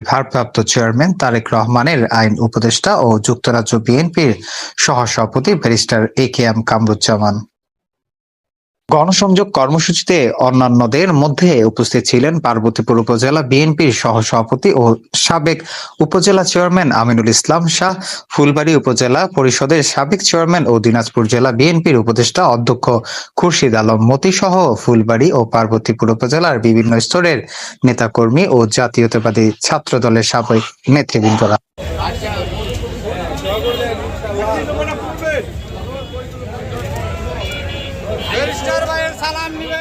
ভারপ্রাপ্ত চেয়ারম্যান তারেক রহমানের আইন উপদেষ্টা ও যুক্তরাজ্য বিএনপির সহসভাপতি ব্যারিস্টার এ.কে.এম কামরুজ্জামান। গণসংযোগ কর্মসূচিতে অন্যান্যদের মধ্যে উপস্থিত ছিলেন পার্বতীপুর উপজেলা বিএনপির সহসভাপতি ও সাবেক উপজেলা চেয়ারম্যান আমিনুল ইসলাম শাহ, ফুলবাড়ী উপজেলা পরিষদের সাবেক চেয়ারম্যান ও দিনাজপুর জেলা বিএনপির উপদেষ্টা অধ্যক্ষ খুরশিদ আলম মতি সহ ফুলবাড়ী ও পার্বতীপুর উপজেলার বিভিন্ন স্তরের নেতাকর্মী ও জাতীয়তাবাদী ছাত্র দলের সাবেক নেতৃবৃন্দরা। সালাম নিবে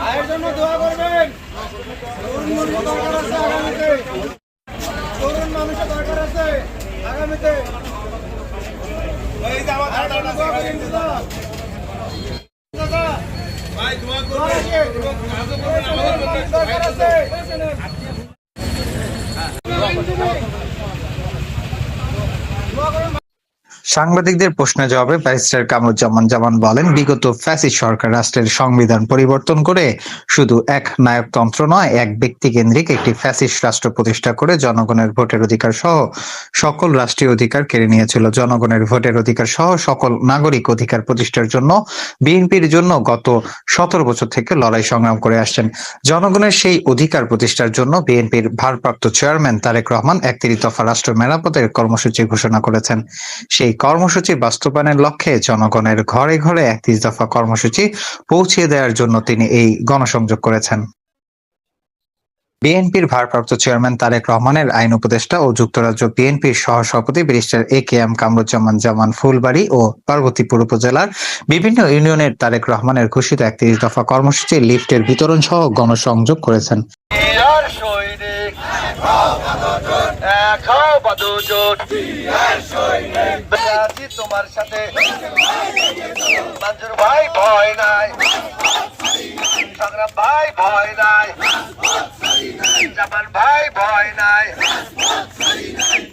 আয়ের জন্য দোয়া করবেন। তরুণ মানুষের দরকার আছে আগামীতে। সাংবাদিকদের প্রশ্নের জবাবে ব্যারিস্টার কামরুজ্জামান জামান বলেন, বিগত ফ্যাসিস্ট সরকার রাষ্ট্রের সংবিধান পরিবর্তন করে শুধু এক নায়কতন্ত্র নয়, এক ব্যক্তিকেন্দ্রিক একটি ফ্যাসিস্ট রাষ্ট্র প্রতিষ্ঠা করে জনগণের ভোটের অধিকার সহ সকল রাষ্ট্রীয় অধিকার কেড়ে নিয়েছিল। জনগণের ভোটের অধিকার সহ সকল নাগরিক অধিকার প্রতিষ্ঠার জন্য বিএনপির জন্য গত 17 বছর থেকে লড়াই সংগ্রাম করে আসছেন। জনগণের সেই অধিকার প্রতিষ্ঠার জন্য বিএনপির ভারপ্রাপ্ত চেয়ারম্যান তারেক রহমান 31 দফা রাষ্ট্র মেরামতের কর্মসূচি ঘোষণা করেছেন। সেই কর্মসূচি বাস্তবায়নের লক্ষ্যে জনগণের ঘরে ঘরে 31 দফা কর্মসূচি পৌঁছে দেওয়ার জন্য তিনি এই গণসংযোগ করেছেন। বিএনপির ভারপ্রাপ্ত চেয়ারম্যান তারেক রহমানের আইন উপদেষ্টা ও যুক্তরাজ্য বিএনপির সহসভাপতি ব্যারিস্টার এ.কে.এম কামরুজ্জামান জামান ফুলবাড়ী ও পার্বতীপুর উপজেলার বিভিন্ন ইউনিয়নের তারেক রহমানের ঘোষিত 31 দফা কর্মসূচি লিফটের বিতরণ সহ গণসংযোগ করেছেন। তোমার সাথে মঞ্জুর ভাই ভয় নাই, সংগ্রাম ভাই ভয় নাই, জামান ভাই ভয় নাই,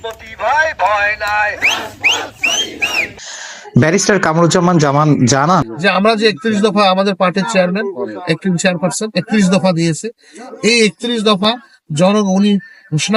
মতি ভাই ভয় নাই। ব্যারিস্টার কামরুজ্জামান জামান জানান যে আমরা যে 31 দফা আমাদের পার্টির চেয়ারম্যান চেয়ারপারসন 31 দফা দিয়েছে, এই 31 দফা জনগণ উনি ঘোষণা